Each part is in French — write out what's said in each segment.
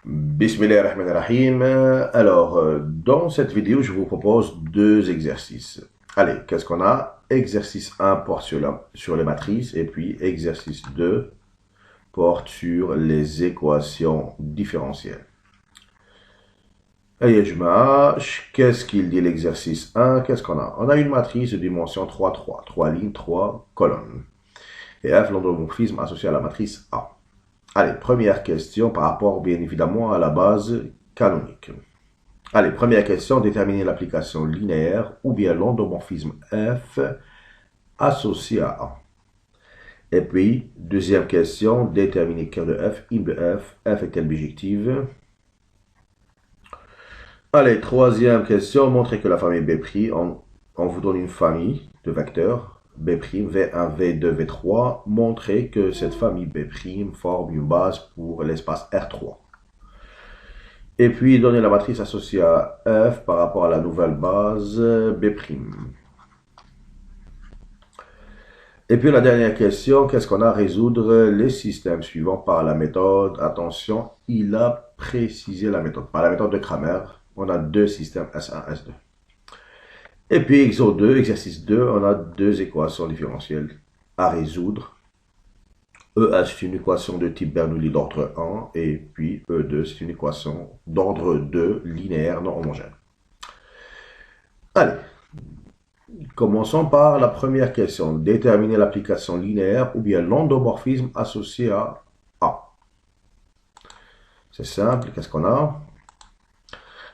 Bismillahirrahmanirrahim. Alors, dans cette vidéo, je vous propose deux exercices. Allez, qu'est-ce qu'on a? Exercice 1 porte sur les matrices et puis exercice 2 porte sur les équations différentielles. Allez, qu'est-ce qu'il dit l'exercice 1? Qu'est-ce qu'on a? On a une matrice de dimension 3, 3. 3 lignes, 3 colonnes. Et F, l'endomorphisme associé à la matrice A. Allez, première question par rapport bien évidemment à la base canonique. Allez, première question, déterminer l'application linéaire ou bien l'endomorphisme F associé à A. Et puis, deuxième question, déterminer cœur de F, im de F est-elle bijective? Allez, troisième question, montrer que la famille B', on vous donne une famille de vecteurs, B', V1, V2, V3, montrer que cette famille B' forme une base pour l'espace R3. Et puis, donner la matrice associée à F par rapport à la nouvelle base B'. Et puis, la dernière question, qu'est-ce qu'on a à résoudre les systèmes suivants par la méthode? Attention, il a précisé la méthode. Par la méthode de Cramer, on a deux systèmes S1, S2. Et puis, exercice 2, on a deux équations différentielles à résoudre. EH, c'est une équation de type Bernoulli d'ordre 1, et puis E2, c'est une équation d'ordre 2, linéaire, non homogène. Allez, commençons par la première question. Déterminer l'application linéaire ou bien l'endomorphisme associé à A. C'est simple, qu'est-ce qu'on a?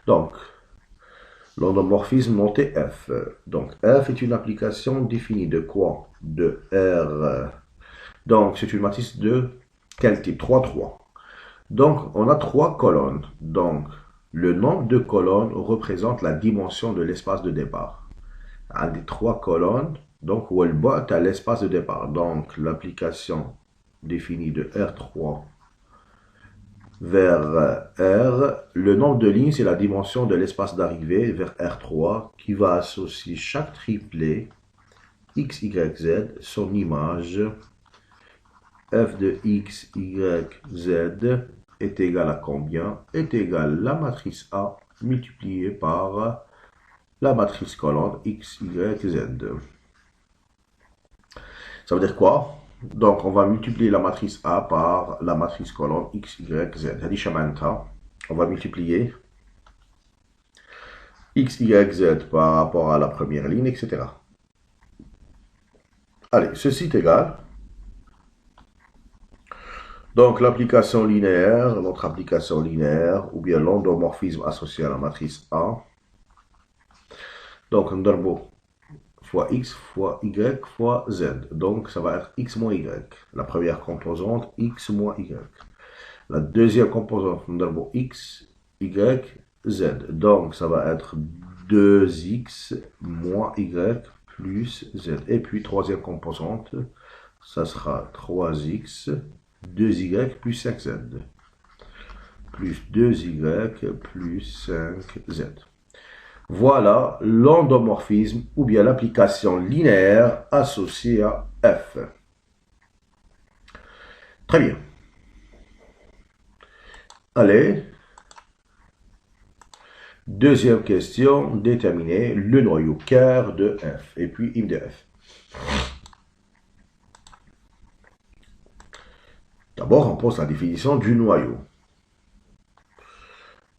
Donc, l'endomorphisme monté F. Donc, F est une application définie de quoi? De R. Donc, c'est une matrice de quel type? 3, 3. Donc, on a trois colonnes. Donc, le nombre de colonnes représente la dimension de l'espace de départ. Un des trois colonnes, donc, où elle botte à l'espace de départ. Donc, l'application définie de R3 vers R, le nombre de lignes, c'est la dimension de l'espace d'arrivée vers R3 qui va associer chaque triplet X, Y, Z, son image f de X, Y, Z est égal à combien? Est égal à la matrice A multipliée par la matrice colonne X, Y, Z. Ça veut dire quoi? Donc, on va multiplier la matrice A par la matrice colonne X, Y, Z. On va multiplier X, Y, Z par rapport à la première ligne, etc. Allez, ceci est égal. Donc, l'application linéaire, notre application linéaire, ou bien l'endomorphisme associé à la matrice A. Donc, un fois X fois Y fois Z. Donc, ça va être X moins Y. La première composante, X moins Y. La deuxième composante, X, Y, Z. Donc, ça va être 2X moins Y plus Z. Et puis, troisième composante, ça sera 3X 2Y plus 5Z. Plus 2Y plus 5Z. Voilà l'endomorphisme ou bien l'application linéaire associée à F. Très bien. Allez. Deuxième question, déterminer le noyau cœur de F et puis im de F. D'abord, on pose la définition du noyau.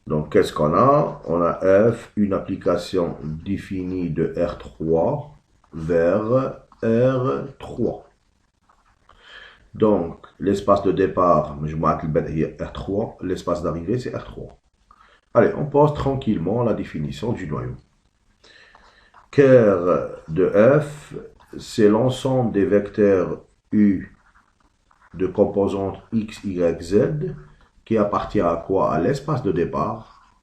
Donc, qu'est-ce qu'on a? On a F, une application définie de R3 vers R3. Donc, l'espace de départ, je marque le R3, l'espace d'arrivée, c'est R3. Allez, on pose tranquillement la définition du noyau. Cœur de F, c'est l'ensemble des vecteurs U de composantes X, Y, Z, qui appartient à quoi? À l'espace de départ,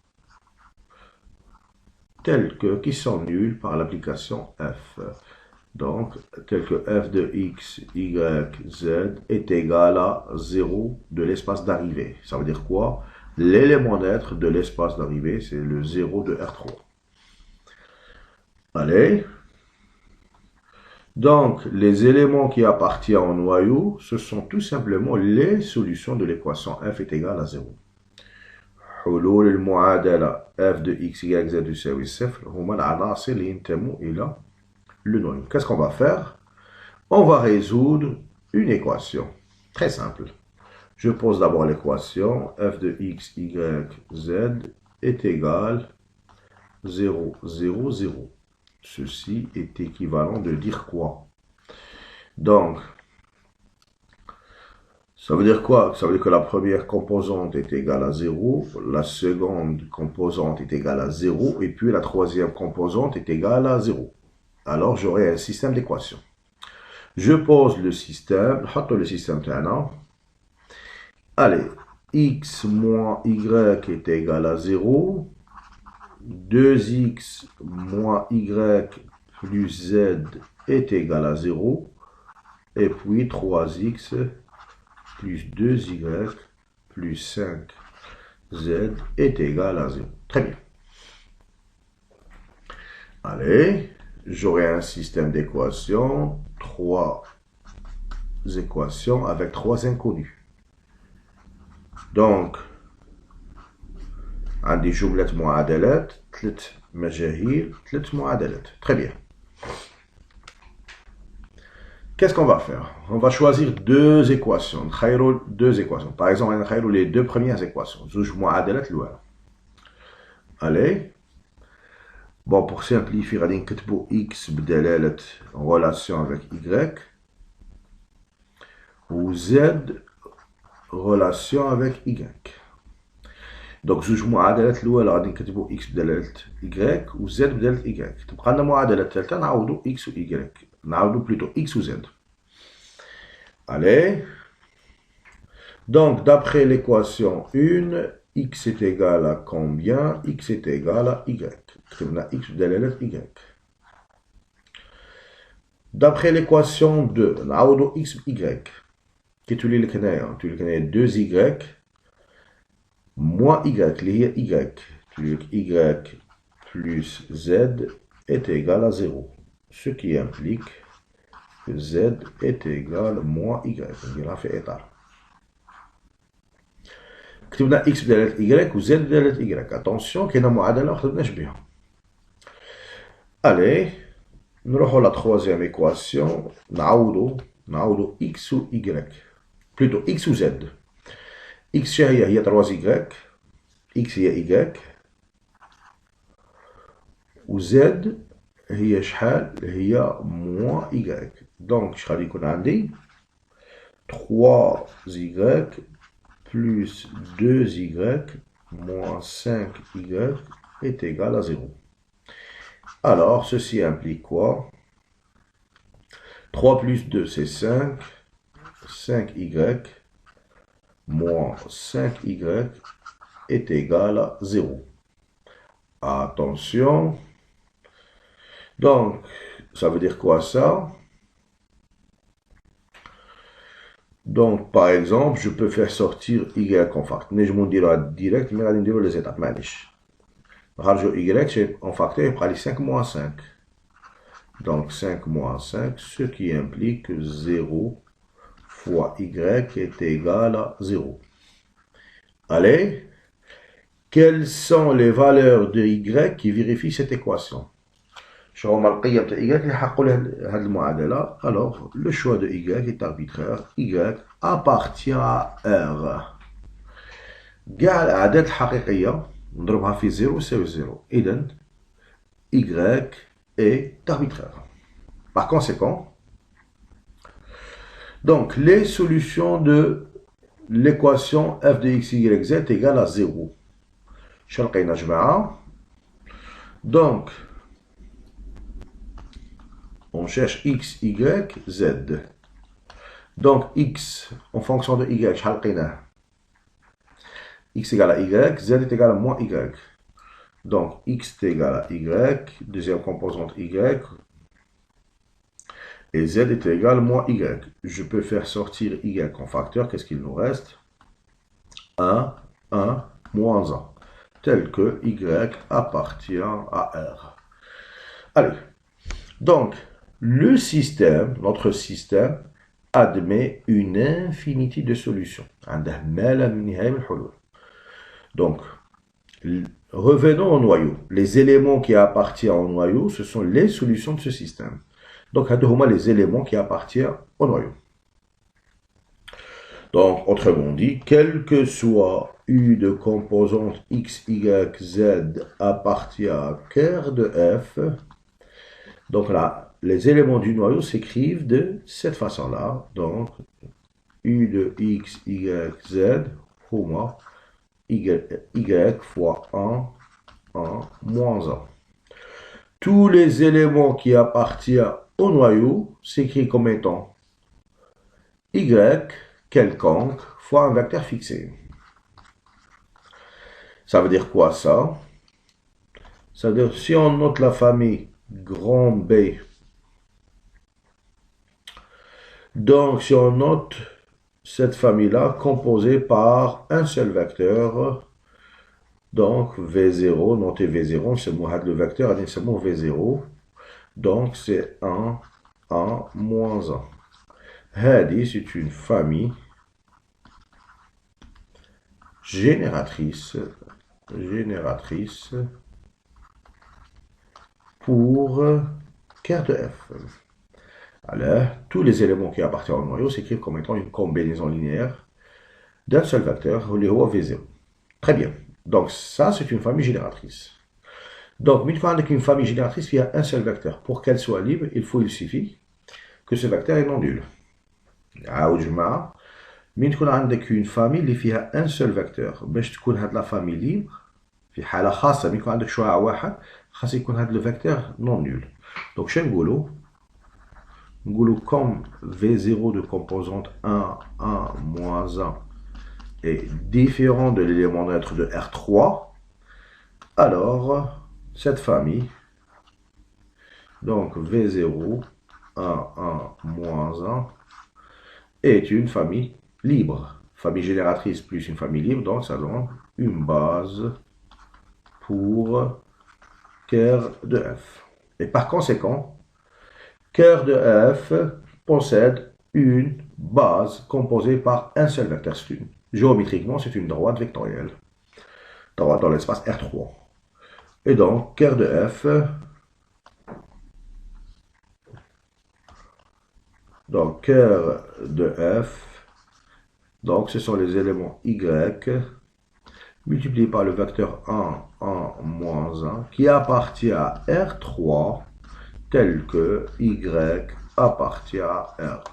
qui sont nuls par l'application F. Donc, tel que f de x, y, z est égal à 0 de l'espace d'arrivée. Ça veut dire quoi? L'élément d'être de l'espace d'arrivée, c'est le 0 de R3. Allez. Donc, les éléments qui appartiennent au noyau, ce sont tout simplement les solutions de l'équation f est égal à 0. حلول المعادلة f de x, y, z يساوي صفر هما العناصر اللي ينتموا إلى le noyau. Qu'est-ce qu'on va faire? On va résoudre une équation. Très simple. Je pose d'abord l'équation f de x, y, z est égal 0, 0, 0. Ceci est équivalent de dire quoi? Donc, ça veut dire quoi? Ça veut dire que la première composante est égale à 0, la seconde composante est égale à 0, et puis la troisième composante est égale à 0. Alors, j'aurai un système d'équations. Je pose le système, le système تاعنا. Allez, x moins y est égal à 0, 2x moins y plus z est égal à 0, et puis 3x plus 2y plus 5z est égal à 0. Très bien. Allez, j'aurai un système d'équations, 3 équations avec 3 inconnus. Donc, عندي جملة معادلات 3 مجاهيل 3 معادلات. Très bien. Qu'est-ce qu'on va faire? On va choisir deux équations. Deux équations. Par exemple, on va les deux premières équations. زوج معادلات الأولى. Allez. Bon, pour simplifier, غادي نكتبو x بدلالة relation avec y. Ou z relation avec y. Donc, زوج معادلات الأولى غادي نكتبو x بدلالة y و z بدلالة y. تبقى لنا معادلة الثالثة نعوضو x و y. نعوضو plutôt x ou z. Allez. Donc, d'après l'équation 1, x est égal à combien? X est égal à y. كتبنا x بدلالة y. D'après l'équation 2, نعوضو x y. كي تولي لك هنايا 2y moins y اللي هي y. تولي لك y plus z est égal à 0. Ce qui implique que z est égal à moins y. نديرها في إطار. كتبنا x بدالة y و z بدالة y. Attention كاينة معادلة ما خدمناش بها. Allez, نروحو la troisième équation. نعوضو x و y. Plutôt x ou z. x هي 3y. x هي y. و z هي شحال؟ هي moins y. Donc, je vais dire 3y plus 2y moins 5y est égal à 0. Alors, ceci implique quoi? 3 plus 2, c'est 5. 5y moins 5y est égal à 0. Attention. Donc, ça veut dire quoi ça? Donc, par exemple, je peux faire sortir y en fact. Mais je m'en dirai direct, mais je vais dire les étapes. Rajoute y en facteur, il prend 5 moins 5. Donc, 5 moins 5, ce qui implique que 0 fois y est égal à 0. Allez, quelles sont les valeurs de y qui vérifient cette équation? شو هما القيم تاع y اللي حقوا له هذه المعادلة. Alors, le choix de y est arbitraire. y appartient à r. كاع الأعداد الحقيقية نضربها في 0 يساوي 0. إذن y est arbitraire. Par conséquent, donc les solutions de l'équation f de x, y, z est égale à 0. شنو لقينا جماعة؟ Donc, on cherche x, y, z. Donc, x, en fonction de y, شحال لقيناه؟ x égale à y, z est égal à moins y. Donc, x est égal à y, deuxième composante y, et z est égal à moins y. Je peux faire sortir y en facteur, qu'est-ce qu'il nous reste? 1, 1, moins 1. Tel que y appartient à r. Allez, donc, le système, notre système, admet une infinité de solutions. Donc, Revenons au noyau. Les éléments qui appartiennent au noyau, ce sont les solutions de ce système. Donc, هادو les éléments qui appartiennent au noyau. Donc, autrement dit, quel que soit U de composante X, Y, Z appartient à ker de F. Donc là, les éléments du noyau s'écrivent de cette façon-là. Donc, U de X, Y, Z, fois Y fois 1, moins 1. Tous les éléments qui appartiennent au noyau s'écrivent comme étant Y quelconque fois un vecteur fixé. Ça veut dire quoi ça? Ça veut dire si on note la famille grand B, donc si on note cette famille-là composée par un seul vecteur, donc V0, notez V0, c'est le vecteur, c'est V0, donc c'est 1, moins 1. Hadi, c'est une famille génératrice pour ker de F. Alors, tous les éléments qui appartiennent au noyau s'écrivent comme étant une combinaison linéaire d'un seul vecteur, le V0. Très bien. Donc, ça, c'est une famille génératrice. Donc, une fois avec une famille génératrice, il y a un seul vecteur. Pour qu'elle soit libre, il suffit que ce vecteur est non nul. من تكون عندك une famille اللي فيها un seul vecteur باش تكون هاد لا famille libre في حالة خاصة من يكون عندك شعاع واحد خاص يكون هاد le vecteur non nul. Donc شنو نقولوا comme V0 de composante 1, 1, moins 1 est différent de l'élément neutre de R3, alors cette famille, donc V0, 1, 1, moins 1, est une famille libre. Famille génératrice plus une famille libre, donc ça donne une base pour ker de F. Et par conséquent, ker de F possède une base composée par un seul vecteur. Géométriquement, c'est une droite vectorielle. Droite dans l'espace R3. Et donc, ker de F, donc ker de F, donc ce sont les éléments Y multipliés par le vecteur 1, 1, moins 1 qui appartient à R3 tel que Y appartient à R.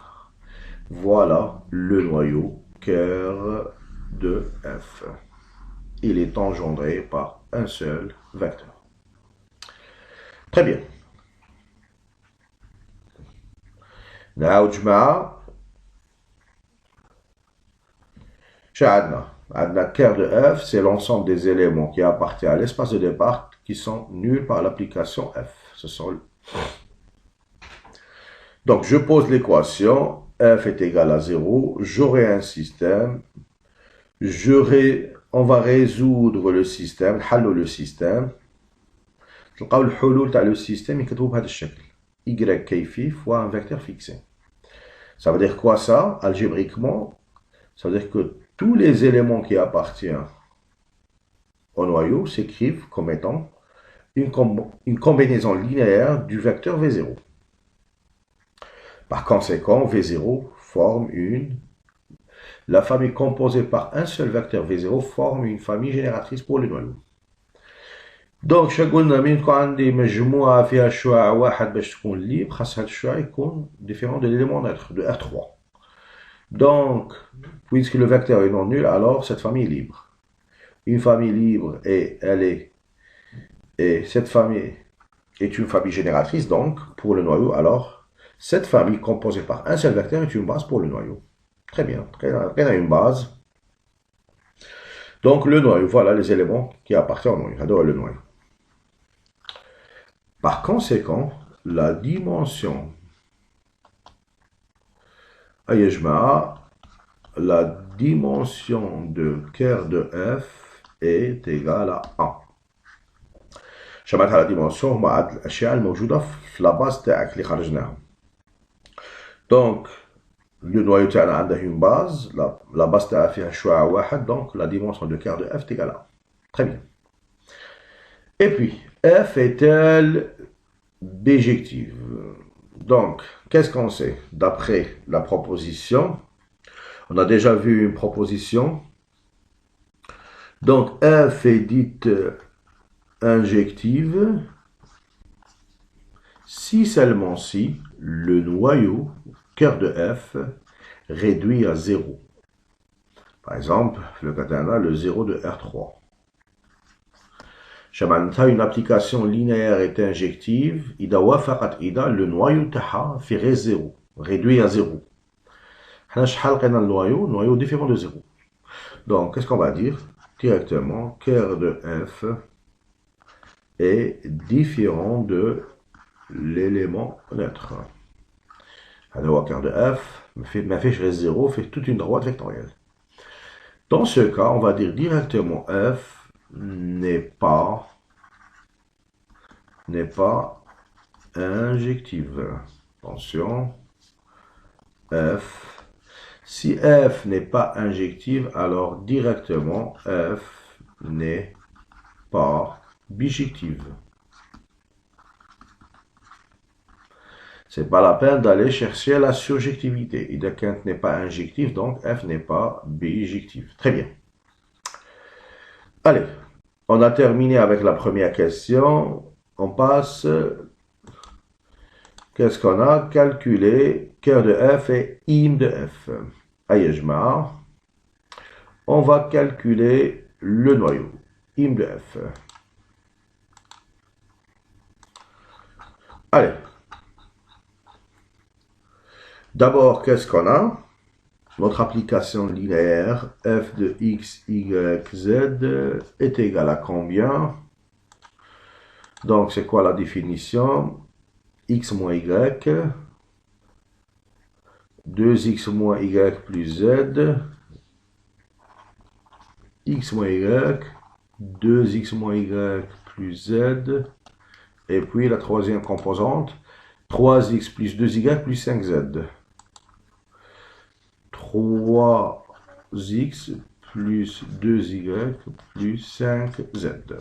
Voilà le noyau ker de F. Il est engendré par un seul vecteur. Très bien. نعاود جماعة. عندنا ker de F, c'est l'ensemble des éléments qui appartiennent à l'espace de départ qui sont nuls par l'application F. Ce sont... Donc, je pose l'équation, F est égal à 0, j'aurai un système, on va résoudre le système, نحلوا le système. تلقاو الحلول تاع le système يكتبوا بهذا الشكل y كيفي fois un vecteur fixé. Ça veut dire quoi ça, algébriquement? Ça veut dire que tous les éléments qui appartiennent au noyau s'écrivent comme étant une combinaison linéaire du vecteur V0. Par conséquent, V0 forme la famille composée par un seul vecteur V0 forme une famille génératrice pour le noyau. Donc, شنو قلنا من تكون عندي مجموعة فيها شعاع واحد باش تكون libre خاص هاد الشعاع يكون différent de l'élément neutre de R3. Donc, puisque le vecteur est non nul, alors cette famille est libre. Une famille libre et cette famille est une famille génératrice, donc, pour le noyau, alors, cette famille composée par un seul vecteur est une base pour le noyau. Très bien, on a une base. Donc, le noyau, voilà les éléments qui appartiennent au noyau. J'adore le noyau. Par conséquent, la dimension la dimension de ker de F est égale à 1. شمعتها la dimension مع عدد الأشياء الموجودة في la base تاعك اللي خرجناها. Donc, le noyau تاعنا عنده une base, la base تاعها فيها شعاع واحد, donc la dimension de ker de F est égale à 1. Très bien. Et puis, f est-elle bijective? Donc, qu'est-ce qu'on sait? D'après la proposition, on a déjà vu une proposition. Donc, f est dite injective si seulement si le noyau, cœur de f, réduit à 0. Par exemple, le katana, le 0 de R3. Shamanta, une application linéaire est injective, ida wafaqat ida, le noyau taha fait 0, réduit à 0. Le noyau différent de 0. Donc, qu'est-ce qu'on va dire? Directement, cœur de f est différent de l'élément neutre. Alors, cœur de f, ma fiche reste 0, fait toute une droite vectorielle. Dans ce cas, on va dire directement f n'est pas injective. Attention, f. Si f n'est pas injective, alors directement f n'est pas bijective. C'est pas la peine d'aller chercher la surjectivité. Ida Kent n'est pas injective, donc f n'est pas bijective. Très bien. Allez, on a terminé avec la première question. On passe. Qu'est-ce qu'on a? Calculer cœur de f et im de f. Ayejma. On va calculer le noyau. Im de f. Allez. D'abord, qu'est-ce qu'on a? Notre application linéaire f de x, y, z est égale à combien? Donc, c'est quoi la définition? X moins y, 2x moins y plus z, x moins y, 2x moins y plus z, et puis la troisième composante, 3x plus 2y plus 5z. 3x plus 2y plus 5z.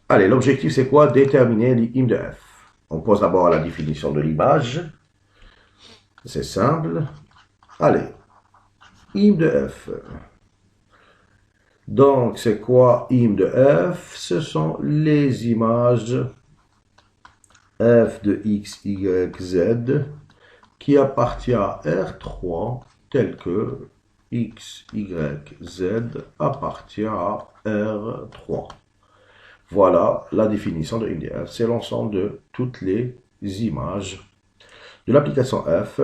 Allez, l'objectif c'est quoi? Déterminer l'im de f. On pose d'abord la définition de l'image. C'est simple. Allez, im de f. Donc, c'est quoi im de f? Ce sont les images f de x, y, z qui appartient à R3 tel que x, y, z appartient à R3. Voilà la définition de im de f. C'est l'ensemble de toutes les images de l'application f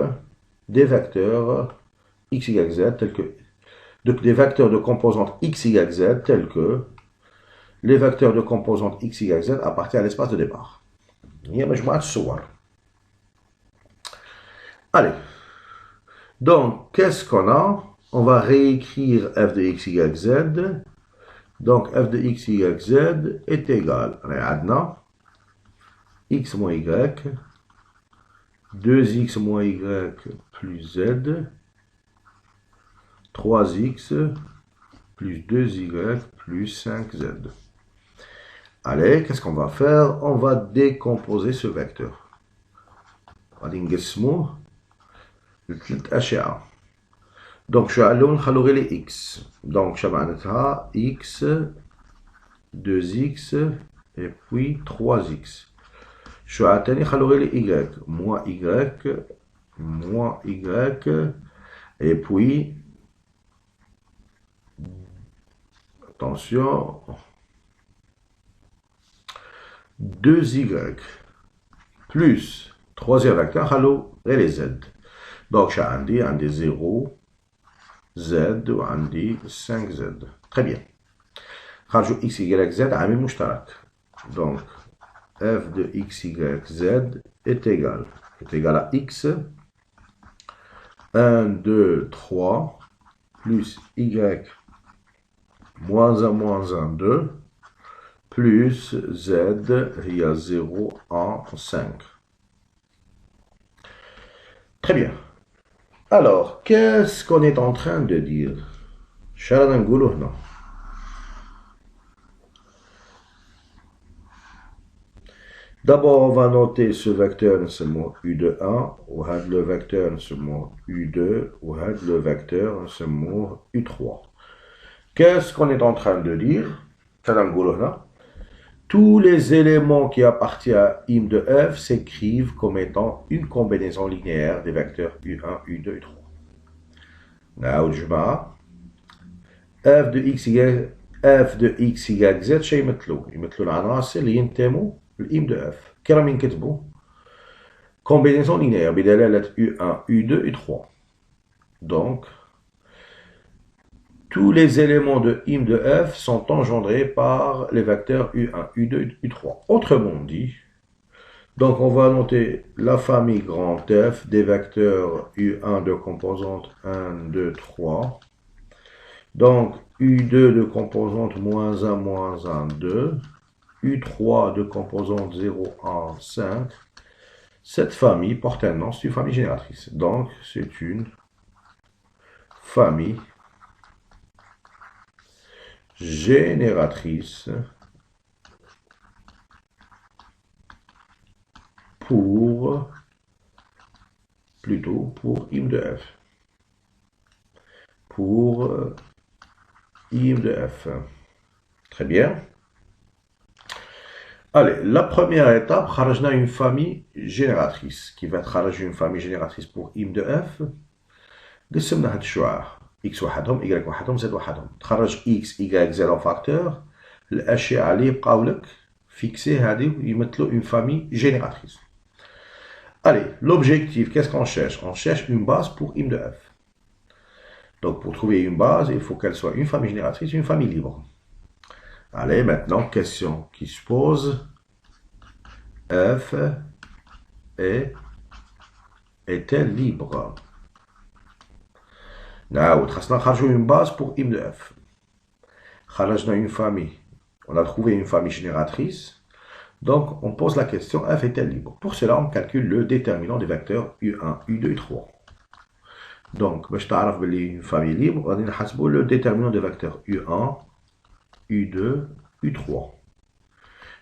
des vecteurs x, y, z tels que des vecteurs de composantes x, y, z tels que les vecteurs de composantes x, y, z appartiennent à l'espace de départ. Allez. Donc, qu'est-ce qu'on a? On va réécrire f de x, y, z. Donc, f de x, y, z est égal à x moins y, 2x moins y plus z, 3x plus 2y plus 5z. Allez, qu'est-ce qu'on va faire? On va décomposer ce vecteur. On va نقسمه لثلاث أشعة. Donc, je vais aller les x. Donc, je vais x, 2x, et puis 3x. Je vais attendre les y. Moins y, et puis, attention, 2y, plus, troisième vecteur, et les z. Donc, j'ai un des 0, z, ou un des 5z. Très bien. Rajoute x, y, z, à même mushtarak. Donc, f de x, y, z est égal à x, 1, 2, 3, plus y, moins 1, moins 1, 2, plus z, il y a 0, 1, 5. Très bien. Alors, qu'est-ce qu'on est en train de dire? D'abord, on va noter ce vecteur, c'est mon U de 1, ou le vecteur, c'est mon U2, ou le vecteur, c'est mon U3. Qu'est-ce qu'on est en train de dire? Tous les éléments qui appartiennent à im de f s'écrivent comme étant une combinaison linéaire des vecteurs U1, U2, U3. نعاود جماعة f de x égale z شي يمثلوا العناصر اللي ينتموا للإم de f. كي راهم ينكتبوا combinaison linéaire بدلالة U1, U2, U3. Donc, tous les éléments de im de f sont engendrés par les vecteurs U1, U2, U3. Autrement dit, donc on va noter la famille grand F des vecteurs U1 de composante 1, 2, 3. Donc U2 de composante moins 1, moins 1, 2. U3 de composante 0, 1, 5. Cette famille porte un nom, c'est une famille génératrice. Donc c'est une famille génératrice pour im de f. Pour im de f. Très bien. Allez, la première étape, on a une famille génératrice qui va être une famille génératrice pour im de f. قسمنا هاد الشعاع x وحدهم y وحدهم z وحدهم. تخرج x y z en facteur. الاشياء اللي يبقاو لك فيكسي هذه يمثلوا une famille génératrice. Allez, l'objectif, qu'est-ce qu'on cherche? On cherche une base pour im de f. Donc pour trouver une base, il faut qu'elle soit une famille génératrice, une famille libre. Allez, maintenant, question qui se pose. F est-elle libre? نعاود خاصنا نخرجوا une base pour im de f. خرجنا une famille. On a trouvé une famille génératrice. Donc, on pose la question, f est-elle libre? Pour cela, on calcule le déterminant des vecteurs U1, U2, U3. Donc, باش تعرف بلي une famille libre, غادي نحسبوا le déterminant des vecteurs U1, U2, U3.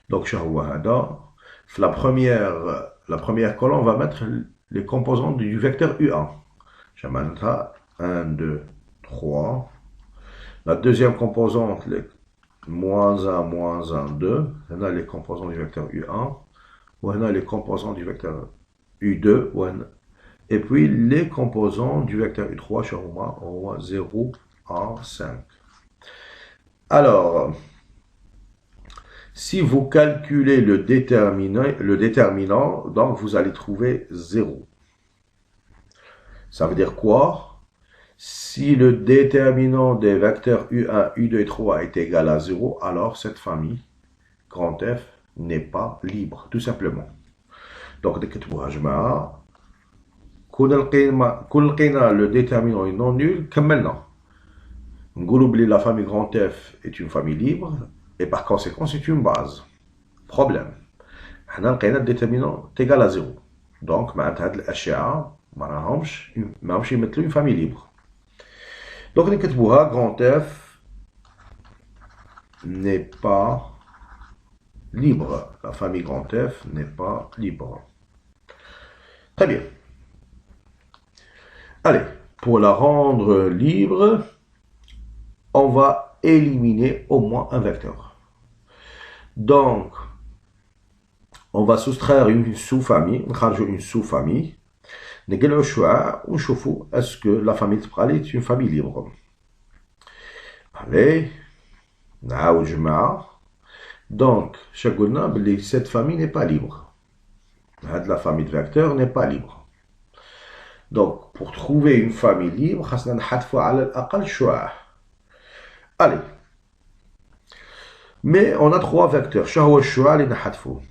Donc, شنو هو هذا؟ في la première colonne, on va mettre les composants du vecteur U1. Je vais 1, 2, 3. La deuxième composante, les moins 1, moins 1, 2. On a les composants du vecteur U1. On a les composants du vecteur U2. Et puis les composants du vecteur U3 sur au 0 à 5. Alors, si vous calculez le déterminant, donc vous allez trouver 0. Ça veut dire quoi? Si le déterminant des vecteurs U1, U2 et 3 est égal à 0, alors cette famille, grand F, n'est pas libre, tout simplement. Donc, نكتبوها جماعة. كل لقينا le déterminant est non nul, كملنا. نقولوا بلي la famille grand F est une famille libre, et par conséquent, c'est une base. Problème. حنا لقينا le déterminant est égal à 0. Donc, معناتها هاد الأشعة ماراهمش يمثلوا une famille libre. Donc, نكتبوها grand F n'est pas libre. La famille grand F n'est pas libre. Très bien. Allez, pour la rendre libre, on va éliminer au moins un vecteur. Donc, on va soustraire une sous-famille, une sous-famille. نقلعوا الشعاع ونشوفوا est-ce que la famille تبقى لي est une famille libre. Allez, نعاود جماعة. Donc, شا قلنا بلي cette famille n'est pas libre. هاد la famille de vecteurs n'est pas libre. Donc, pour trouver une famille libre, خاصنا نحذفوا على الأقل الشعاع. Allez. Mais on a trois vecteurs. شا هو الشعاع اللي نحذفوه؟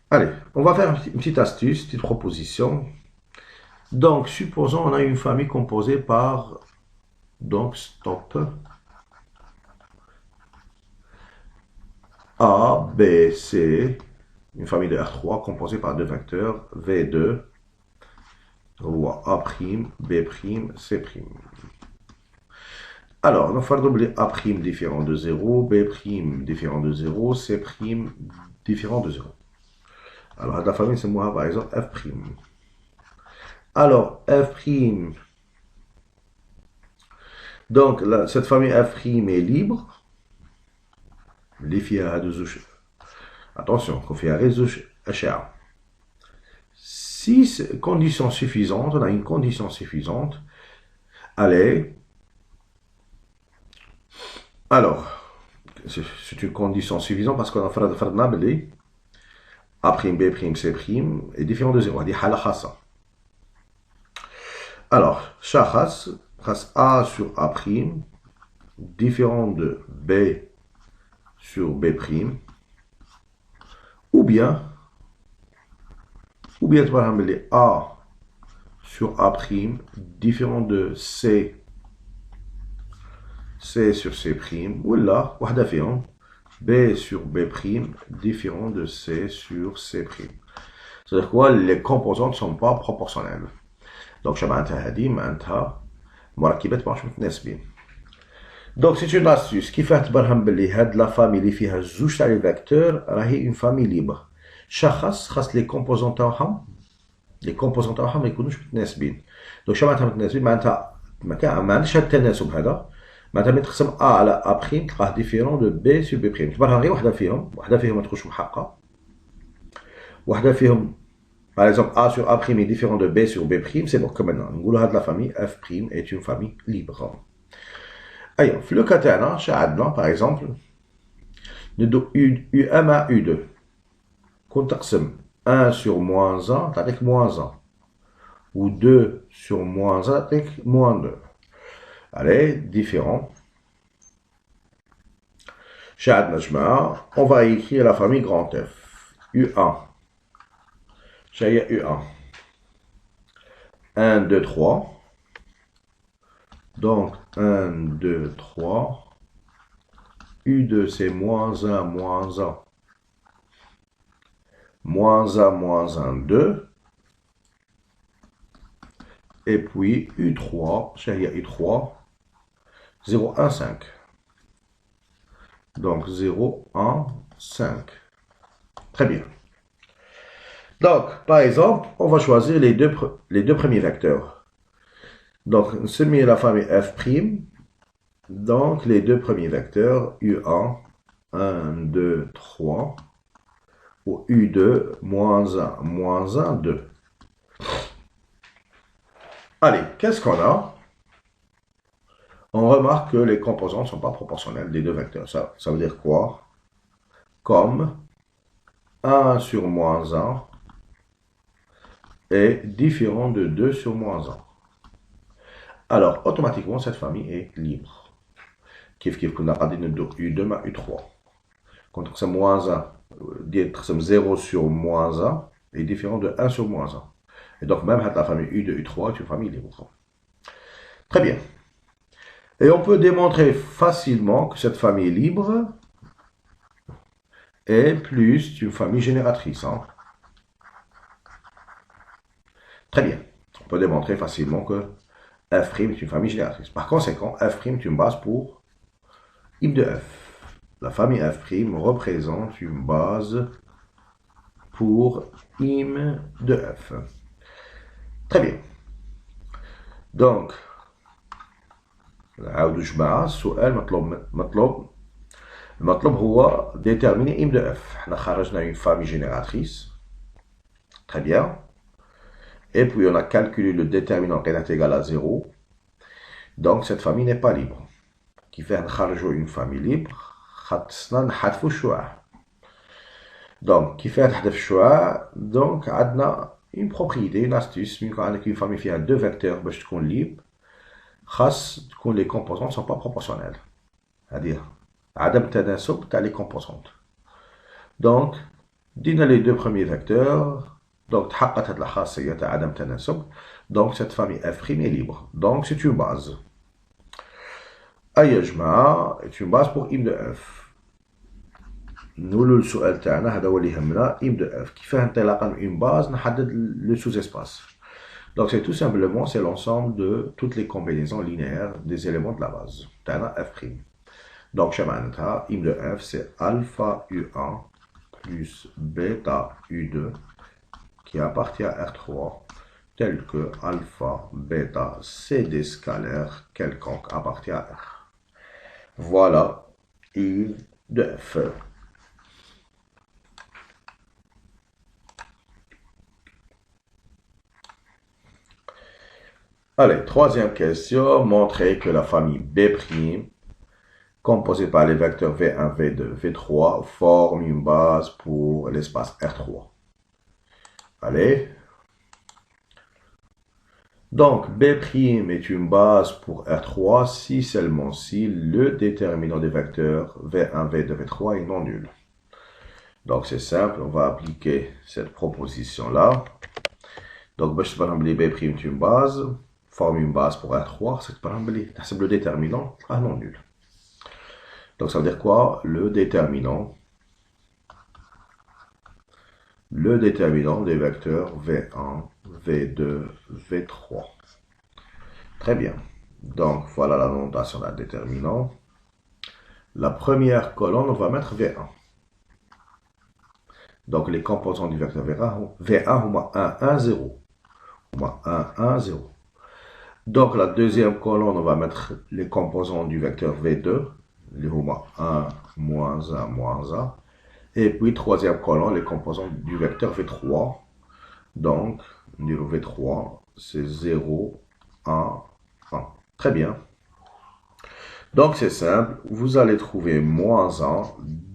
Allez, on va faire une petite astuce, une petite proposition. Donc, supposons on a une famille composée par, donc, stop, A, B, C, une famille de R3 composée par deux vecteurs, V2, ou A', B', C'. Alors, on va doubler A' différent de 0, B' différent de 0, C' différent de 0. Alors, la famille, c'est moi, par exemple, F'. Alors, F'. Donc, cette famille F' est libre. Les filles à deux. Attention, qu'on fait un réseau HA. Si condition suffisante, on a une condition suffisante. Allez. Alors, c'est une condition suffisante parce qu'on a fait de A', B', C' est différent de 0. Alors, chachas, A sur A', différent de B sur B', ou bien, tu vas ramener A sur A', différent de C sur C', ou là, B sur B', différent de C sur C'. C'est-à-dire quoi? Les composantes ne sont pas proportionnelles. Donc, donc, c'est une astuce qui fait que la famille اللي فيها زوج تاع les vecteurs راهي une famille libre. خاص les composants تاعهم ما يكونوش متناسبين. دونك شنو معناتها متناسبين؟ معناتها ما عندش هذا التناسب هذا. معناتها ملي تقسم A على A' تلقاه ديفيرون دو B sur B'. تبان غير وحده فيهم ما تكونش محقه. وحده فيهم par exemple A sur A' est différent de B sur B', c'est bon que maintenant نقولوا هاد la famille F' est une famille libre. أيوة في لو كا تاعنا شاعدنا par exemple ندو U1 مع U2 كون تقسم 1 sur moins 1 تعطيك moins 1 ou 2 sur moins 1 تعطيك moins 2. Allez, différent. شاعدنا جماعة on va écrire la famille grand F. U1 j'ai U1 1, 2, 3. Donc 1, 2, 3. U2 c'est moins 1, moins 1. Moins 1, moins 1, 2. Et puis U3, j'ai U3, 0, 1, 5. Donc 0, 1, 5. Très bien. Donc, par exemple, on va choisir les deux premiers vecteurs. Donc, on met la famille F'. Donc, les deux premiers vecteurs, U1, 1, 2, 3, ou U2, moins 1, 2. Allez, qu'est-ce qu'on a? On remarque que les composants ne sont pas proportionnels des deux vecteurs. Ça veut dire quoi? Comme 1 sur moins 1 est différent de 2 sur moins 1. Alors, automatiquement, cette famille est libre. Kif qu'on a pas dit U2 à U3. Quand on a moins 1, 0 sur moins 1 est différent de 1 sur moins 1. Et donc, même la famille U2, U3 est une famille libre. Très bien. Et on peut démontrer facilement que cette famille libre est plus une famille génératrice. Hein. Très bien. On peut démontrer facilement que F' est une famille génératrice. Par conséquent, F' est une base pour I de F. La famille F' représente une base pour I de F. Très bien. Donc, نعاودو جماعة السؤال المطلوب هو déterminer I de F. احنا خرجنا une famille génératrice. Très bien. Et puis on a calculé le déterminant qui est égal à 0. Donc cette famille n'est pas libre. Qui fait une famille libre, donc qui fait donc on a une propriété, une astuce, avec une famille qui a deux vecteurs باش تكون libre, les composantes ne sont pas proportionnelles. C'est-à-dire عدم التناسب تاع les composantes. Donc دينا les deux premiers vecteurs. Donc, donc cette famille F' est libre. Donc, c'est une base. Ayajma est une base pour I de F. Nous, le su'al تاعنا هذا هو اللي يهمنا I de F. كيفاه انطلاقا من une base نحدد le sous-espace. Donc, c'est tout simplement c'est l'ensemble de toutes les combinaisons linéaires des éléments de la base. تاعنا F'. Donc, شمعناتها I de F c'est alpha U1 plus bêta U2 qui appartient à R3 tel que alpha, bêta, c'est des scalaires quelconques appartient à R. Voilà I de F. Allez, troisième question. Montrer que la famille B', composée par les vecteurs V1, V2, V3, forme une base pour l'espace R3. Allez. Donc, B' est une base pour R3 si seulement si le déterminant des vecteurs V1, V2, V3 est non nul. Donc, c'est simple, on va appliquer cette proposition-là. Donc, B' est une base, forme une base pour R3, c'est le déterminant à non nul. Donc, ça veut dire quoi? Le déterminant des vecteurs V1, V2, V3. Très bien. Donc, voilà la notation d'un déterminant. La première colonne, on va mettre V1. Donc, les composants du vecteur V1, au moins 1, 1, 0. Au moins 1, 1, 0. Donc, la deuxième colonne, on va mettre les composants du vecteur V2. Les au moins 1, moins 1, moins 1. Et puis, troisième colonne, les composants du vecteur V3. Donc, le V3, c'est 0, 1, 1. Très bien. Donc, c'est simple. Vous allez trouver moins 1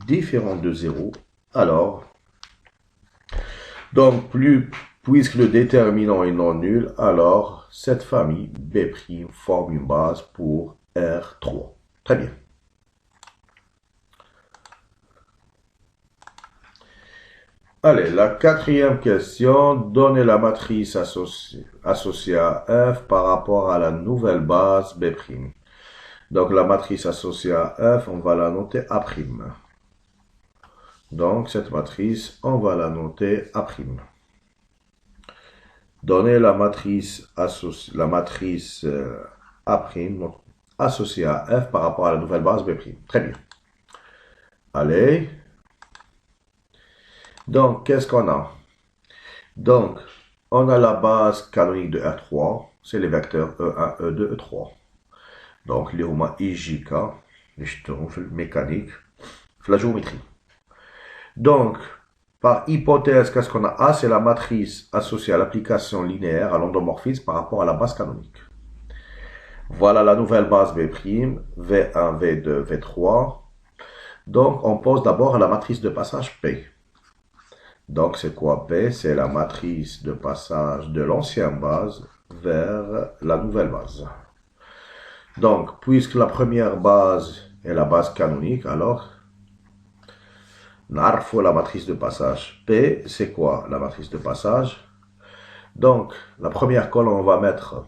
différent de 0. Alors, donc, puisque le déterminant est non nul, alors cette famille B' forme une base pour R3. Très bien. Allez, la quatrième question, donnez la matrice associée à F par rapport à la nouvelle base B'. Donc, la matrice associée à F, on va la noter A'. Donc, cette matrice, on va la noter A'. Donnez la matrice A', donc, associée à F par rapport à la nouvelle base B'. Très bien. Allez. Donc, qu'est-ce qu'on a? Donc, on a la base canonique de R3, c'est les vecteurs E1, E2, E3. Donc, les هما IJK, les jetons mécanique, la géométrie. Donc, par hypothèse, qu'est-ce qu'on a? A, c'est la matrice associée à l'application linéaire à l'endomorphisme par rapport à la base canonique. Voilà la nouvelle base B', V1, V2, V3. Donc, on pose d'abord la matrice de passage P. Donc, c'est quoi P? C'est la matrice de passage de l'ancienne base vers la nouvelle base. Donc, puisque la première base est la base canonique, alors, narfo la matrice de passage. P, c'est quoi la matrice de passage? Donc, la première colonne, on va mettre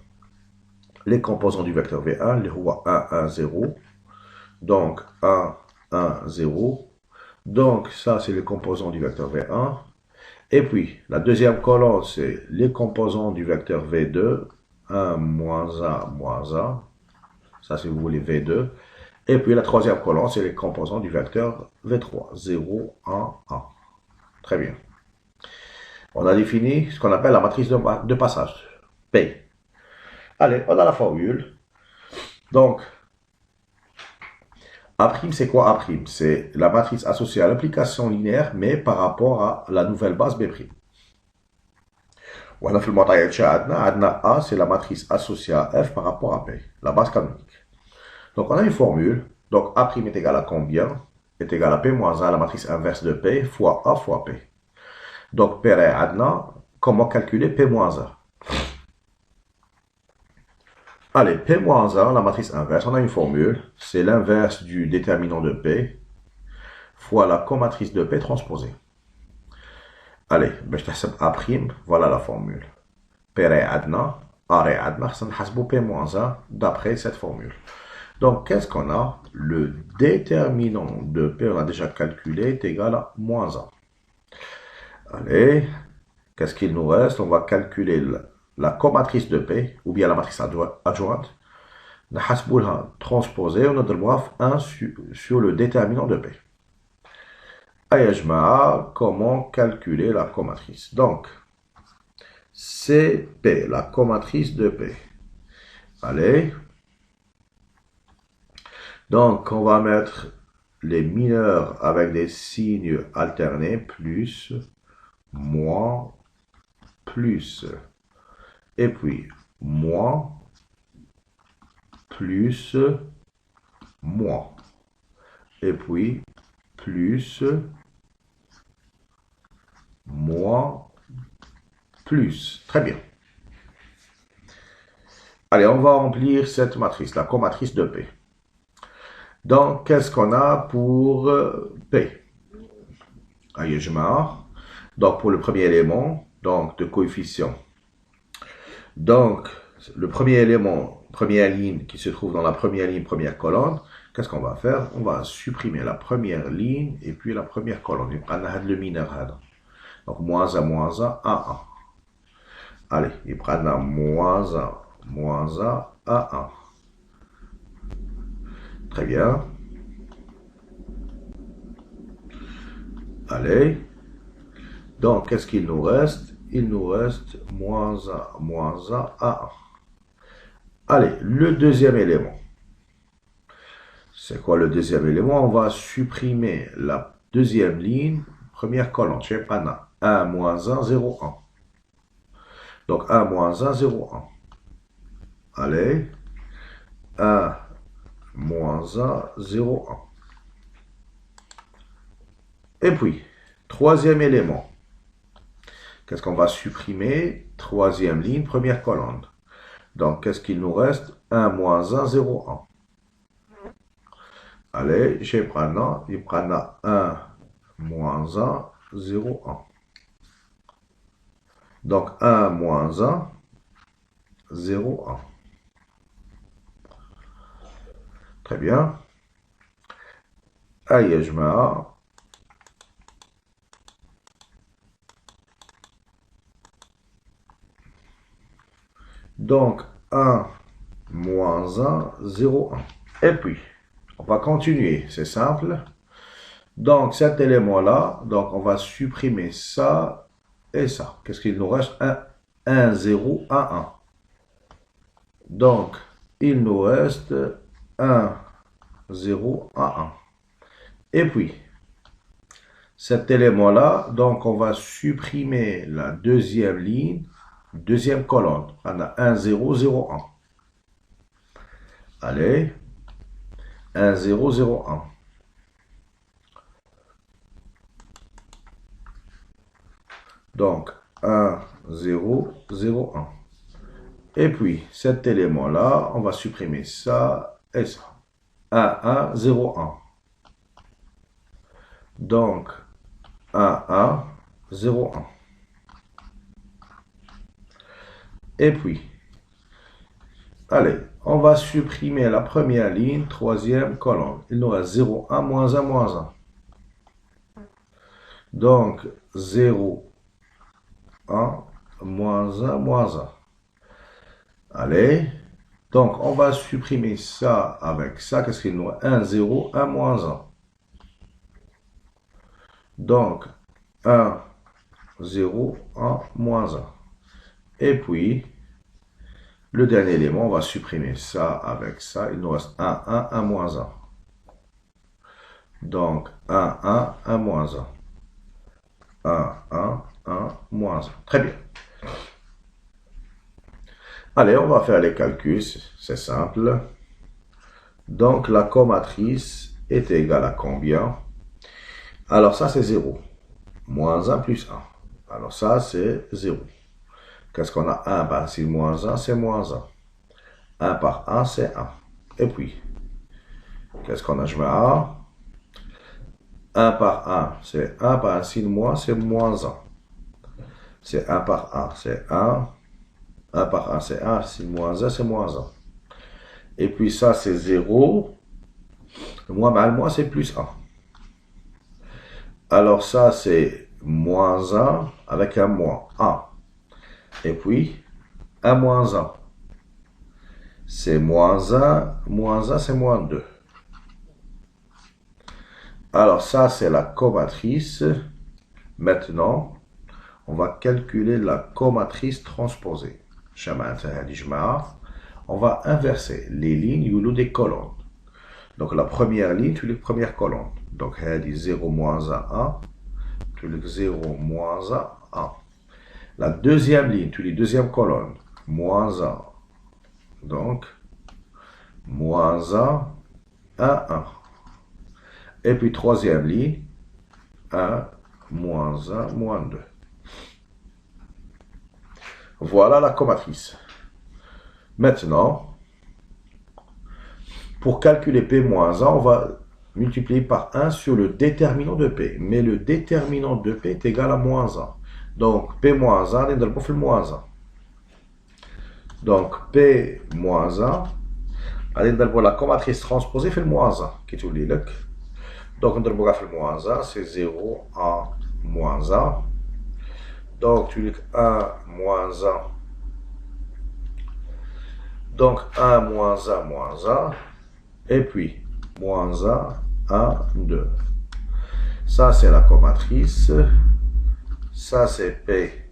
les composants du vecteur V1, les rois 1, 1, 0. Donc, 1, 1, 0. Donc, ça, c'est les composants du vecteur V1. Et puis, la deuxième colonne, c'est les composants du vecteur V2, 1, moins 1, moins 1. Ça, si vous voulez, V2. Et puis, la troisième colonne, c'est les composants du vecteur V3, 0, 1, 1. Très bien. On a défini ce qu'on appelle la matrice de passage, P. Allez, on a la formule. Donc, A', c'est quoi A'? C'est la matrice associée à l'application linéaire, mais par rapport à la nouvelle base B'. On a A, c'est la matrice associée à F par rapport à P, la base canonique. Donc, on a une formule. Donc, A' est égal à combien? Est égal à P moins 1, la matrice inverse de P, fois A fois P. Donc, P adna, comment calculer P moins 1? Allez, P moins 1, la matrice inverse, on a une formule. C'est l'inverse du déterminant de P fois la comatrice de P transposée. Allez, je t'achète A', voilà la formule. P adna, A adna, ça nous P moins 1 d'après cette formule. Donc, qu'est-ce qu'on a? Le déterminant de P, on a déjà calculé, est égal à moins 1. Allez, qu'est-ce qu'il nous reste? On va calculer la comatrice de P, ou bien la matrice adjointe. On a transposé, on a 1 sur le déterminant de P. comment calculer la comatrice? Donc, c'est P, la comatrice de P. Allez. Donc, on va mettre les mineurs avec des signes alternés, plus, moins, plus. Et puis, moins, plus, moins. Et puis, plus, moins, plus. Très bien. Allez, on va remplir cette matrice, la comatrice de P. Donc, qu'est-ce qu'on a pour P? Donc, pour le premier élément, donc de coefficient. Donc, le premier élément, première ligne qui se trouve dans la première ligne, première colonne, qu'est-ce qu'on va faire? On va supprimer la première ligne et puis la première colonne. On va le mineur. Donc, moins 1, 1, 1. Allez, il prend moins 1, 1. Très bien. Allez. Donc, qu'est-ce qu'il nous reste? Il nous reste moins 1, 1. Allez, le deuxième élément. C'est quoi le deuxième élément? On va supprimer la deuxième ligne, première colonne. Je sais pas, 1, moins 1, 0, 1. Donc, 1, moins 1, 0, 1. Allez. 1, moins 1, 0, 1. Et puis, troisième élément. Qu'est-ce qu'on va supprimer? Troisième ligne, première colonne. Donc, qu'est-ce qu'il nous reste? 1, moins 1, 0, 1. Allez, je prends, il prend 1, moins 1, 0, 1. Donc, 1, moins 1, 0, 1. Très bien. Allez, je mets donc, 1, moins 1, 0, 1. Et puis, on va continuer, c'est simple. Donc, cet élément-là, donc on va supprimer ça et ça. Qu'est-ce qu'il nous reste? 1, 0, 1, 1. Donc, il nous reste 1, 0, 1, 1. Et puis, cet élément-là, donc on va supprimer la deuxième ligne, deuxième colonne. On a 1, 0, 0, 1. Allez, 1, 0, 0, 1. Donc, 1, 0, 0, 1. Et puis, cet élément-là, on va supprimer ça et ça. 1, 1, 0, 1. Donc, 1, 1, 0, 1. Et puis, allez, on va supprimer la première ligne, troisième colonne. Il nous reste 0, 1, moins 1, moins 1. Donc, 0, 1, moins 1, moins 1. Allez, donc on va supprimer ça avec ça. Qu'est-ce qu'il nous reste? 1, 0, 1, moins 1. Donc, 1, 0, 1, moins 1. Et puis, le dernier élément, on va supprimer ça avec ça. Il nous reste 1, 1, 1, moins 1. Donc, 1, 1, 1, moins 1. 1, 1, 1, moins 1. Très bien. Allez, on va faire les calculs. C'est simple. Donc, la comatrice est égale à combien? Alors, ça, c'est 0. Moins 1 plus 1. Alors, ça, c'est 0. Qu'est-ce qu'on a? 1 par 6 moins 1, c'est moins 1. 1 par 1, c'est 1. Et puis, qu'est-ce qu'on a? Je mets 1. 1 par 1, c'est 1 par 1 signe moins, c'est moins 1. C'est 1 par 1, c'est 1. 1 par 1, c'est 1. Signe moins 1, c'est moins 1. Et puis ça, c'est 0. Le moins mal moins, c'est plus 1. Alors ça, c'est moins 1 avec un moins 1. Et puis, 1 moins 1. C'est moins 1, c'est moins 2. Alors ça, c'est la comatrice. Maintenant, on va calculer la comatrice transposée. On va inverser les lignes ou des colonnes. Donc la première ligne, tu les premières colonnes. Donc, 0 moins 1, 1. Tu les 0 moins 1, 1. La deuxième ligne, tu les deuxième colonne. Moins 1. Donc, moins 1, 1, 1. Et puis, troisième ligne, 1, moins 1, moins 2. Voilà la comatrice. Maintenant, pour calculer P moins 1, on va multiplier par 1 sur le déterminant de P. Mais le déterminant de P est égal à moins 1. Donc, P moins 1, on va faire moins 1. Donc, P moins 1, on va la comatrice transposée fait le moins 1. Qui est le donc, on va faire le moins 1, c'est 0, 1, moins 1. Donc, tu dis 1, moins 1. Donc, 1, moins 1, moins 1. Et puis, moins 1, 1, 2. Ça, c'est la comatrice. Ça, c'est P.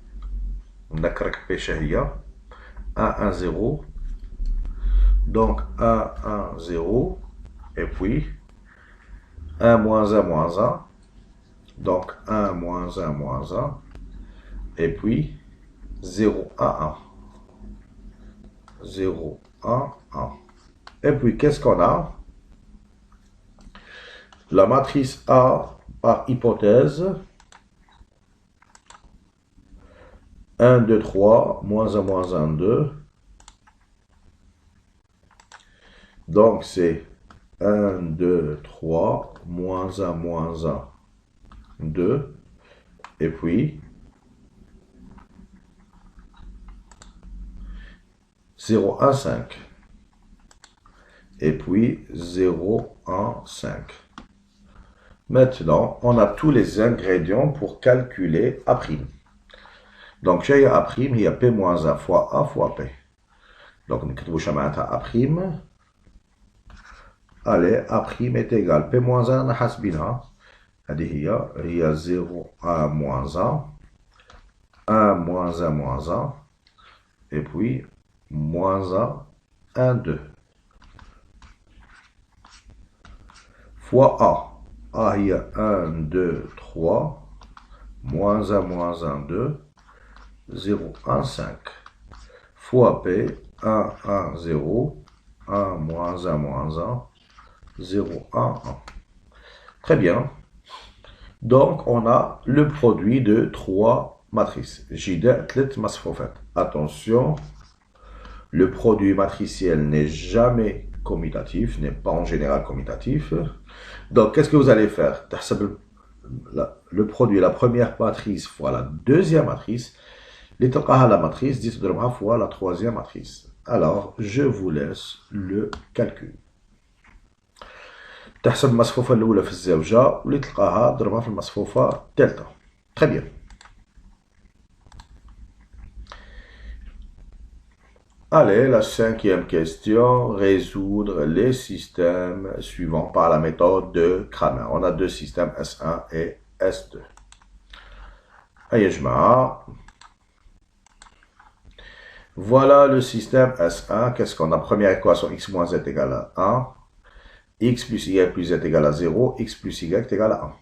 On a craqué P chéria. 1, 1, 0. Donc, 1, 1, 0. Et puis, 1, moins 1, moins 1. Donc, 1, moins 1, moins 1. Et puis, 0, 1, 1. 0, 1, 1. Et puis, qu'est-ce qu'on a? La matrice A par hypothèse. 1, 2, 3, moins 1, moins 1, 2. Donc, c'est 1, 2, 3, moins 1, moins 1, 2. Et puis, 0, 1, 5. Et puis, 0, 1, 5. Maintenant, on a tous les ingrédients pour calculer A'. Donc, j'ai A', il y a P moins 1 fois A fois P. Donc, nous écrivons A'. Allez, A' est égal. P moins 1, on a hasbina. Il y a 0, 1, moins 1. 1, moins 1, moins 1. Et puis, moins 1, 1, 2. Fois A. A, il y a 1, 2, 3. Moins 1, moins 1, 2. 0, 1, 5. Fois P, 1, 1, 0. 1, moins 1, moins 1. 0, 1, 1. Très bien. Donc, on a le produit de 3 matrices. Jida, tlet masfofet. Attention, le produit matriciel n'est jamais commutatif, n'est pas en général commutatif. Donc, qu'est-ce que vous allez faire? Le produit, la première matrice fois la deuxième matrice. La matrice, 10 fois la troisième matrice. Alors, je vous laisse le calcul. تحسب المصفوفة الأولى في الزوجة واللي تلقاها ضربها في المصفوفة الثالثة. Très bien. Allez, la cinquième question, résoudre les systèmes suivants par la méthode de Cramer. On a deux systèmes S1 et S2. Allez, je voilà le système S1. Qu'est-ce qu'on a? Première équation, x moins z égale à 1. X plus y plus z égale à 0, x plus y est égal à 1.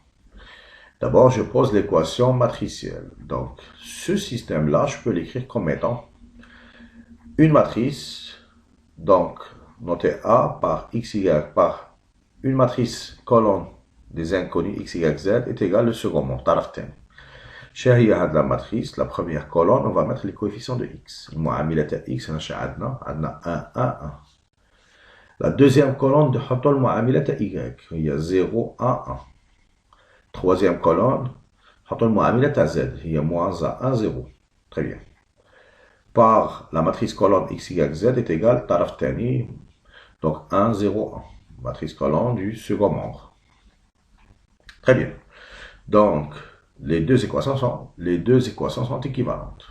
D'abord, je pose l'équation matricielle. Donc, ce système-là, je peux l'écrire comme étant une matrice, donc, notée A par x, y par une matrice colonne des inconnus x, y, z est égale au second mot, taraf thani. Chez la matrice, la première colonne, on va mettre les coefficients de x. المعاملة x, on a 1, 1, 1. La deuxième colonne de Hatol Mu'amilat Y, il y a 0, 1, 1. Troisième colonne, Hatol Mu'amilat Z, il y a moins 1, 1, 0. Très bien. Par la matrice colonne X, Y, Z est égale Taraf Tani, donc 1, 0, 1. Matrice colonne du second membre. Très bien. Donc, les deux équations sont équivalentes.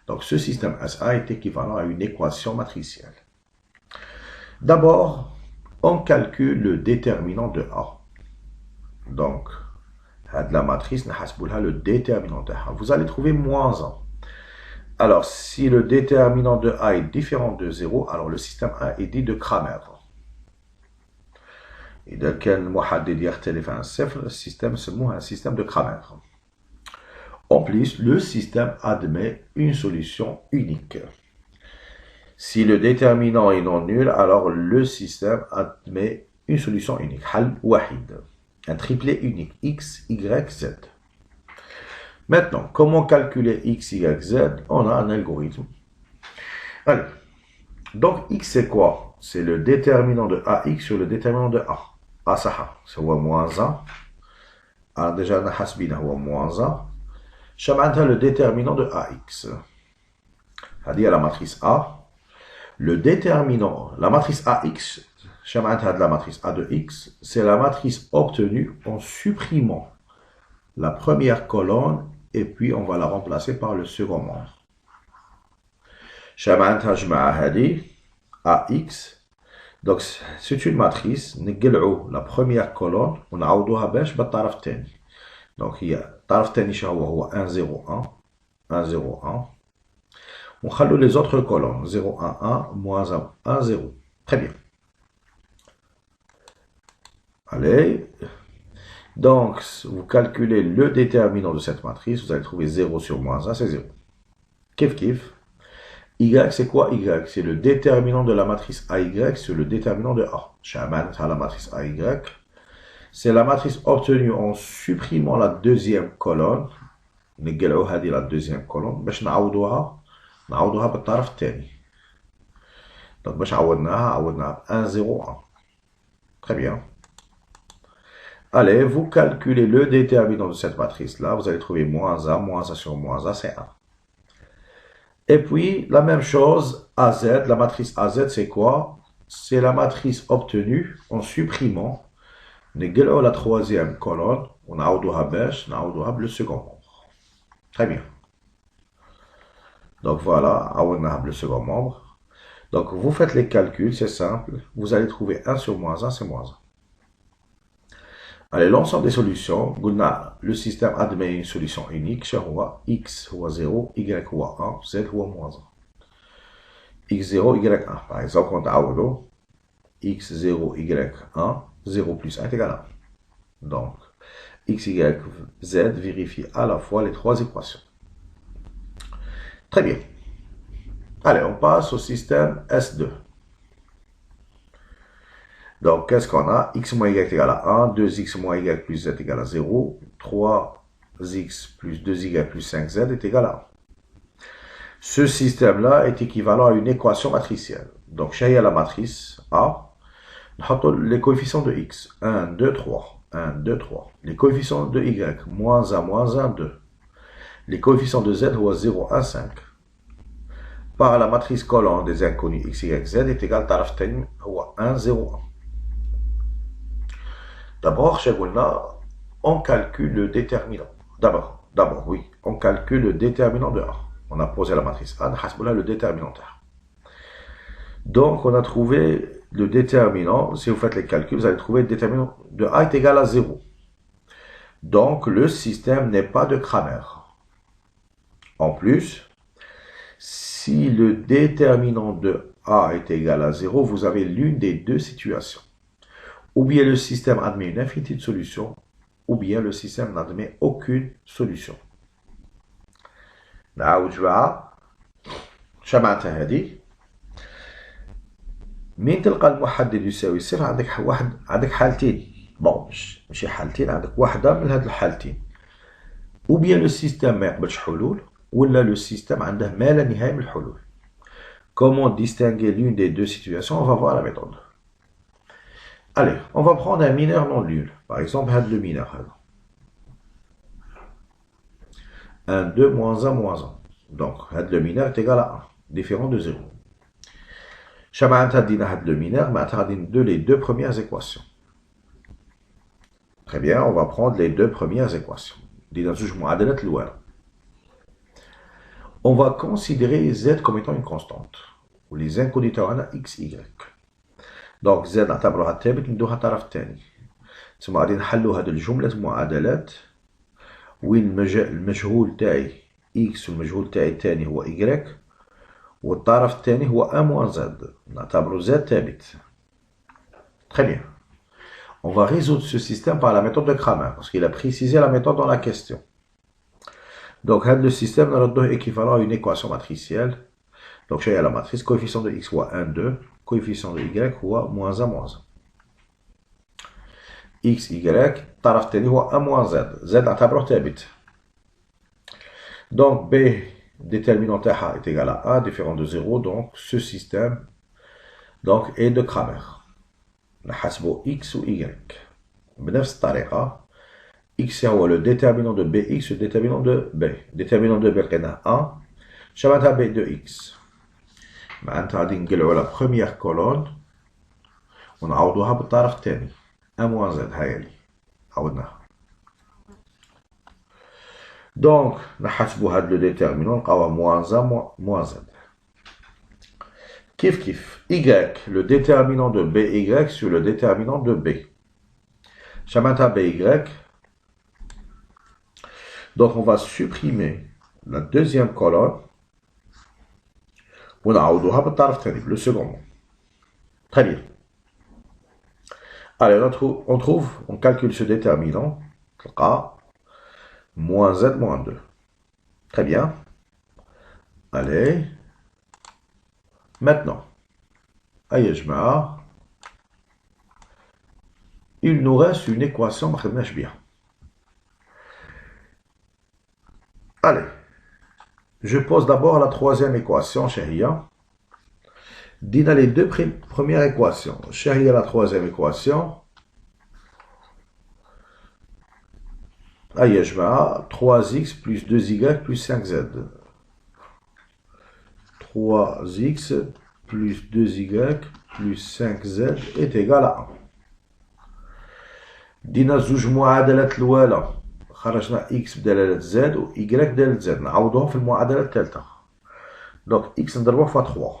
Donc, ce système SA est équivalent à une équation matricielle. D'abord, on calcule le déterminant de A. Donc, la matrice, le déterminant de A. Vous allez trouver moins 1. Alors, si le déterminant de A est différent de 0, alors le système A est dit de Cramer. إذا كان المحدد يختلف عن الصفر, le système سموه un système de Cramer. En plus, le système admet une solution unique. Si le déterminant est non nul, alors le système admet une solution unique. حل واحد. Un triplet unique. X, Y, Z. Maintenant, comment calculer X, Y, Z? On a un algorithme. Allez. Donc, X, c'est quoi? C'est le déterminant de AX sur le déterminant de A. A, ça, c'est moins 1. Alors, déjà, on a hasbina, moins 1. Chamanta, le déterminant de AX. C'est-à-dire la matrice A. Le déterminant, la matrice AX, chamanta de la matrice A de X, c'est la matrice obtenue en supprimant la première colonne et puis on va la remplacer par le second membre. chamanta جمع هذه AX. Donc, c'est une matrice, نقلعوا la première colonne ونعوضوها باش بالطرف الثاني. Donc, هي الطرف الثاني هو 1 0 1 1 0 1. ونخلوا les autres colonnes 0 1 1 moins 1 1 0. Très bien. Allez. Donc, vous calculez le déterminant de cette matrice, vous allez trouver 0 sur moins 1, c'est 0. Kif kif. Y, c'est quoi Y? C'est le déterminant de la matrice AY sur le déterminant de A. Shaman, c'est la matrice AY. C'est la matrice obtenue en supprimant la deuxième colonne. نقلعوا هذه la deuxième colonne باش نعوضوها بالطرف الثاني. Donc باش عوضناها 1 0 1. Très bien. Allez, vous calculez le déterminant de cette matrice-là. Vous allez trouver moins 1 sur moins 1, c'est 1. Et puis, la même chose, AZ, la matrice AZ, c'est quoi? C'est la matrice obtenue en supprimant la troisième colonne, on a le second membre. Très bien. Donc voilà, le second membre. Donc vous faites les calculs, c'est simple. Vous allez trouver 1 sur moins 1, c'est moins 1. Allez, l'ensemble des solutions, le système admet une solution unique. X est 0, Y est 1, Z est moins 1. X0, Y1. Par exemple, on a X0, Y1, 0 plus 1 est égal à 1. Donc, X, Y, Z vérifie à la fois les trois équations. Très bien. Allez, on passe au système S2. Donc, qu'est-ce qu'on a? X moins Y est égal à 1, 2X moins Y plus Z est égal à 0, 3X plus 2Y plus 5Z est égal à 1. Ce système-là est équivalent à une équation matricielle. Donc, chez la matrice A, les coefficients de X, 1, 2, 3, 1, 2, 3. Les coefficients de Y, moins 1, 2. Les coefficients de Z, 0, 1, 5. Par la matrice colonne des inconnus X, Y, Z est égal à 1, 0, 1. D'abord, on calcule le déterminant. D'abord, oui, on calcule le déterminant de A. On a posé la matrice A, on a le déterminant de A. Donc, on a trouvé le déterminant. Si vous faites les calculs, vous allez trouver le déterminant de A est égal à 0. Donc, le système n'est pas de Cramer. En plus, si le déterminant de A est égal à 0, vous avez l'une des deux situations. Ou bien le système admet une infinité de solutions, ou bien le système n'admet aucune solution. نعاود بقى شمعتها هذه. مين تلقى المحدد يساوي صفر؟ عندك حالتين. بون ماشي حالتين، عندك واحدة من هاد الحالتين. ou bien le système ما يقبلش حلول، ولا le système عنده ما لا نهاية من الحلول. Comment distinguer l'une des deux situations? On va voir la méthode. Allez, on va prendre un mineur non nul. Par exemple, le mineur. 1, 2, moins 1, moins 1. Donc, le mineur est égal à 1, différent de 0. Le mineur, les deux premières équations. Très bien, on va prendre les deux premières équations. On va considérer Z comme étant une constante. Ou les inconnus x, y. Donc, Z نعتبرها ثابت ندوها طرف ثاني. ثم غادي نحلو هاد الجملة المعادلات وين المجهول تاعي x والمجهول تاعي الثاني هو y والطرف الثاني هو a moins z. نعتبرو z ثابت. Très bien. On va résoudre ce système par la méthode de Cramer, parce qu'il a précisé la méthode dans la question. Donc, le système est équivalent à une équation matricielle. Donc, j'ai la matrice, coefficient de x هو 1, 2, coefficient de y هو moins 1, moins 1. x, y, الطرف الثاني هو a moins z. z نعتبره ثابت. Donc, b, déterminant تاعها est égal à a, différent de 0. Donc, ce système donc, est de Cramer. نحسبو x و y. بنفس الطريقة x هو le déterminant de bx le déterminant de b. déterminant de b لقيناه 1 شبهتها b de x. معناتها غادي نقلعو على première colonne ونعوضوها بالطرف الثاني a moins z. هاهي لي عوضناها. دونك نحسبو هاد لو déterminant نلقاوها moins 1 moins z. Kif kif, y, le déterminant de by sur le déterminant de b. Shamata by. Donc on va supprimer la deuxième colonne. On a le second mot. Très bien. Allez, on calcule ce déterminant. Moins z moins 2. Très bien. Allez. Maintenant, il nous reste une équation. Allez, je pose d'abord la troisième équation, chéria. Dina les deux premières équations. Chéria, la troisième équation. 3x plus 2y plus 5z. 3x plus 2y plus 5z est égal à 1. دينا زوج معادلات الأولى خرجنا x بدلالة z و y بدلالة z نعوضوهم في المعادلة الثالثة. دونك x نضربوه في 3.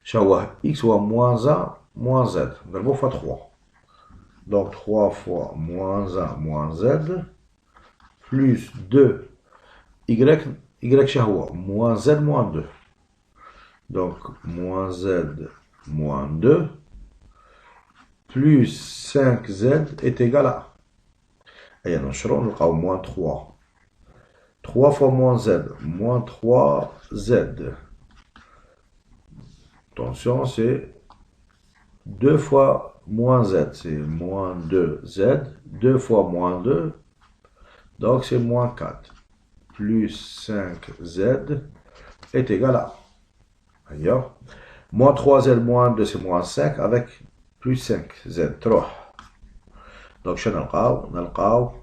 شهو x هو moins 1 moins z نضربوه في 3. Donc 3 fois moins 1 moins z plus 2 y شهو moins z moins 2. Donc moins z moins 2 plus 5z est égal à 1. Et on aura moins 3. 3 fois moins z moins 3z. Attention, c'est 2 fois moins z, c'est moins 2z. 2 fois moins 2, donc c'est moins 4. Plus 5z est égal à 1. D'ailleurs, moins 3z moins 2 c'est moins 5 avec plus 5z. 3. Donc, je n'alqaw,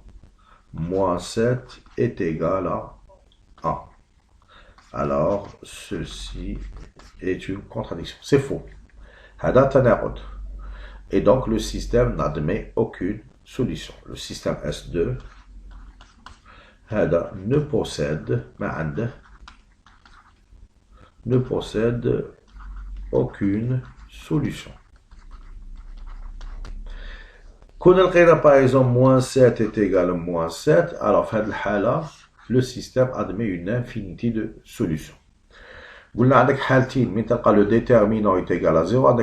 moins 7 est égal à 1. Alors, ceci est une contradiction. C'est faux. Et donc, le système n'admet aucune solution. Le système S2 ne possède aucune solution. Quand on a par exemple moins 7 est égal à moins 7, alors le système admet une infinité de solutions. Le déterminant est égal à 0,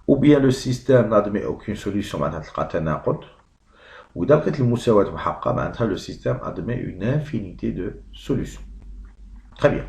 ou bien le système n'admet aucune solution, ou d'après le système admet une infinité de solutions. Très bien.